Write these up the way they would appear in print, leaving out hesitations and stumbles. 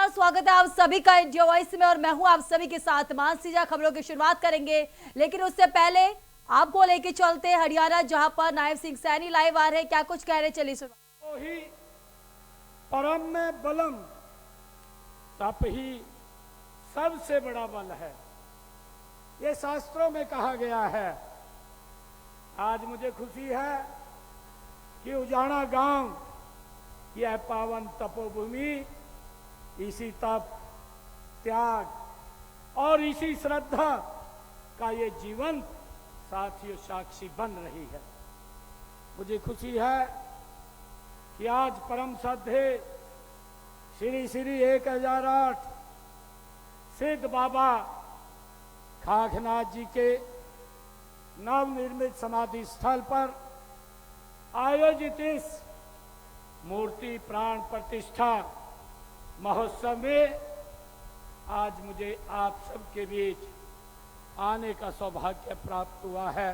नमस्कार, स्वागत है आप सभी का इंडिया वॉइस में और मैं हूं आप सभी के साथ मानसीजा। खबरों की शुरुआत करेंगे, लेकिन उससे पहले आपको लेके चलते हरियाणा, जहां पर नायब सिंह सैनी लाइव आ रहे हैं। क्या कुछ कह रहे, चलिए सुनो। ही परम में बलम, तप ही सबसे बड़ा बल है, ये शास्त्रों में कहा गया है। आज मुझे खुशी है कि उजाना गांव, यह पावन तपोभूमि, इसी तप, त्याग और इसी श्रद्धा का ये जीवन साथियों साक्षी बन रही है। मुझे खुशी है कि आज परम श्रद्धे श्री श्री 1008 सिद्ध बाबा खाकनाथ जी के नवनिर्मित समाधि स्थल पर आयोजित इस मूर्ति प्राण प्रतिष्ठा महोत्सव में आज मुझे आप सबके बीच आने का सौभाग्य प्राप्त हुआ है।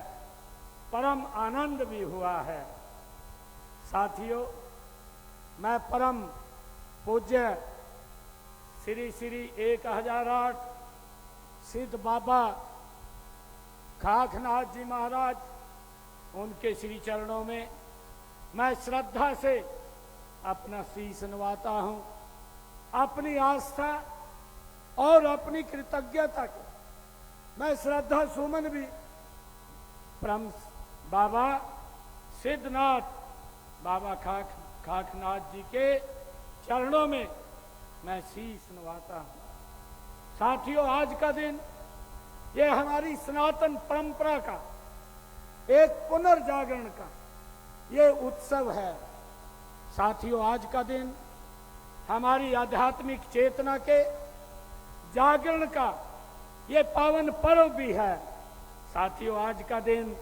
परम आनंद भी हुआ है। साथियों, मैं परम पूज्य श्री श्री 1008 सिद्ध बाबा खाकनाथ जी महाराज, उनके श्री चरणों में मैं श्रद्धा से अपना शीश नवाता हूं। अपनी आस्था और अपनी कृतज्ञता को मैं श्रद्धा सुमन भी परम बाबा सिद्धनाथ बाबा खाकनाथ जी के चरणों में मैं शीश नवाता हूं। साथियों, आज का दिन ये हमारी सनातन परंपरा का एक पुनर्जागरण का ये उत्सव है। साथियों, आज का दिन हमारी आध्यात्मिक चेतना के जागरण का ये पावन पर्व भी है। साथियों, आज का दिन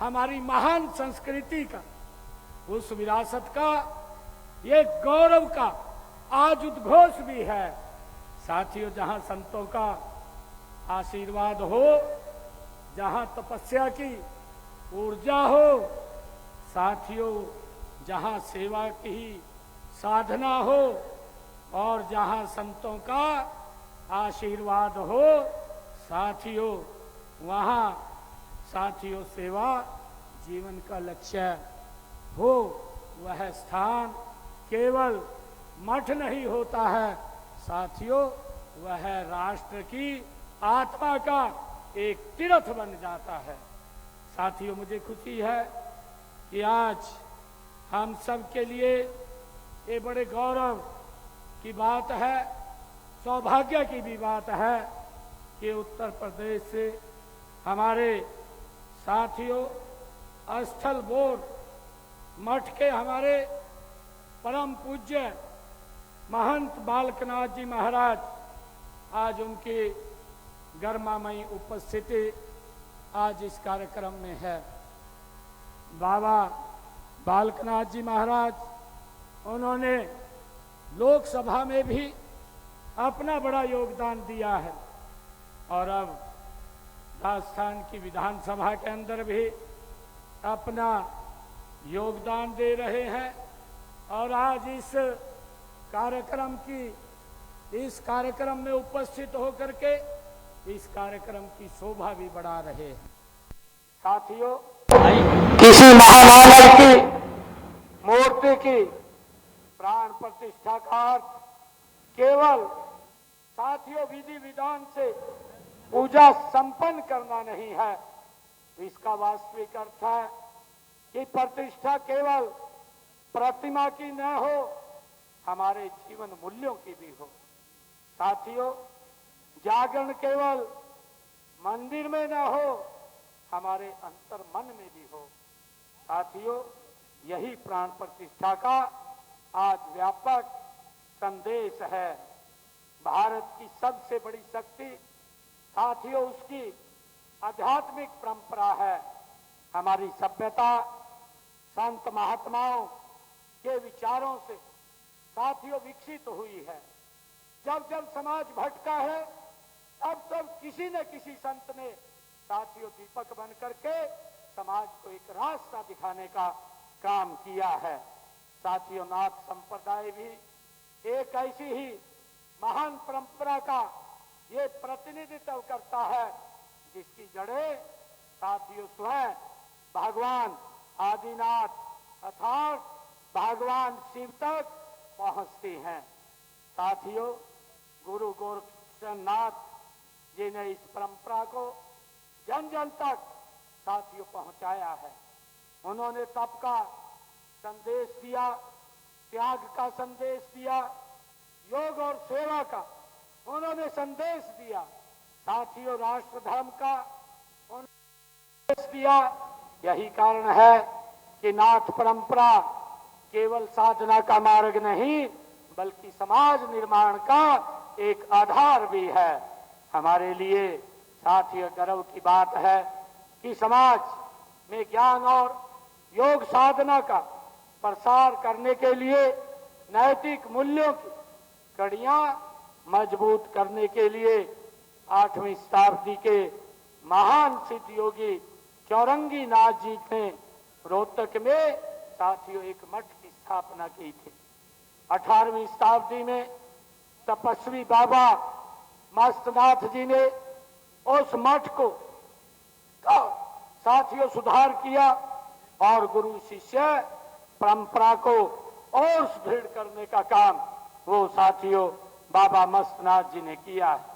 हमारी महान संस्कृति का, उस विरासत का, ये गौरव का आज उद्घोष भी है। साथियों, जहां संतों का आशीर्वाद हो, जहां तपस्या की ऊर्जा हो, साथियों जहां सेवा की साधना हो और जहां संतों का आशीर्वाद हो, साथियों वहां साथियों सेवा जीवन का लक्ष्य हो। वह स्थान केवल मठ नहीं होता है साथियों, वह राष्ट्र की आत्मा का एक तीर्थ बन जाता है। साथियों, मुझे खुशी है कि आज हम सब के लिए ये बड़े गौरव की बात है, सौभाग्य की भी बात है कि उत्तर प्रदेश से हमारे साथियों स्थल बोर्ड मठ के हमारे परम पूज्य महंत बालकनाथ जी महाराज, आज उनकी गर्मामयी उपस्थिति आज इस कार्यक्रम में है। बाबा बालकनाथ जी महाराज, उन्होंने लोकसभा में भी अपना बड़ा योगदान दिया है और अब राजस्थान की विधानसभा के अंदर भी अपना योगदान दे रहे हैं और आज इस कार्यक्रम में उपस्थित होकर के इस कार्यक्रम की शोभा भी बढ़ा रहे हैं। साथियों, किसी महामानव की मूर्ति की प्राण प्रतिष्ठा का अर्थ केवल साथियों विधि विधान से पूजा संपन्न करना नहीं है। इसका वास्तविक अर्थ है कि प्रतिष्ठा केवल प्रतिमा की न हो, हमारे जीवन मूल्यों की भी हो। साथियों, जागरण केवल मंदिर में न हो, हमारे अंतर मन में भी हो। साथियों, यही प्राण प्रतिष्ठा का आज व्यापक संदेश है। भारत की सबसे बड़ी शक्ति साथियों उसकी आध्यात्मिक परंपरा है। हमारी सभ्यता संत महात्माओं के विचारों से साथियों विकसित हुई है। जब जब समाज भटका है, तब तब किसी न किसी संत ने साथियों दीपक बन करके समाज को एक रास्ता दिखाने का काम किया है। साथियों, नाथ संप्रदाय भी एक ऐसी ही महान परंपरा का ये प्रतिनिधित्व करता है, जिसकी जड़ें साथियों स्वयं भगवान आदिनाथ अर्थात भगवान शिव तक पहुंचती हैं। साथियों, गुरु गोरक्षनाथ जी ने इस परंपरा को जन जन तक साथियों पहुंचाया है। उन्होंने तप का संदेश दिया, त्याग का संदेश दिया, योग और सेवा का उन्होंने संदेश दिया। साथियों, राष्ट्र धर्म का उन्होंने संदेश दिया। यही कारण है कि नाथ परंपरा केवल साधना का मार्ग नहीं बल्कि समाज निर्माण का एक आधार भी है। हमारे लिए साथियों गर्व की बात है कि समाज में ज्ञान और योग साधना का प्रसार करने के लिए नैतिक मूल्यों की कड़ियां मजबूत करने के लिए 8वीं शताब्दी के महान सिद्ध योगी चौरंगी नाथ जी ने रोहतक में साथियों एक मठ की स्थापना की थी। 18वीं शताब्दी में तपस्वी बाबा मस्तनाथ जी ने उस मठ को साथियों सुधार किया और गुरु शिष्य परंपरा को और सुदृढ़ करने का काम वो साथियों बाबा मस्तनाथ जी ने किया है।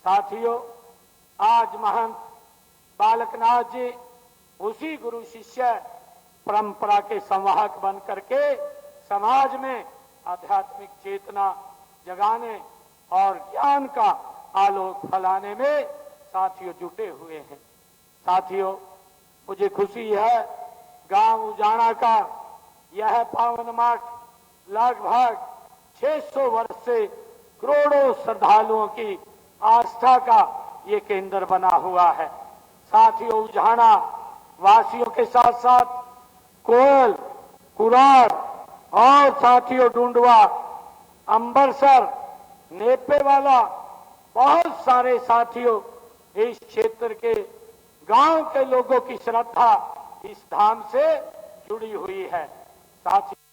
साथियों, आज महंत बालकनाथ जी उसी गुरु शिष्य परंपरा के संवाहक बन करके समाज में आध्यात्मिक चेतना जगाने और ज्ञान का आलोक फैलाने में साथियों जुटे हुए हैं। साथियों, मुझे खुशी है गांव उजाना का यह पावन मठ लगभग 600 वर्ष से करोड़ों श्रद्धालुओं की आस्था का ये केंद्र बना हुआ है। साथियों, उजाना वासियों के साथ साथ कोयल, कुरार और साथियों डूंडवा, अंबरसर, नेपेवाला बहुत सारे साथियों इस क्षेत्र के गांव के लोगों की श्रद्धा इस धाम से जुड़ी हुई है। साथियों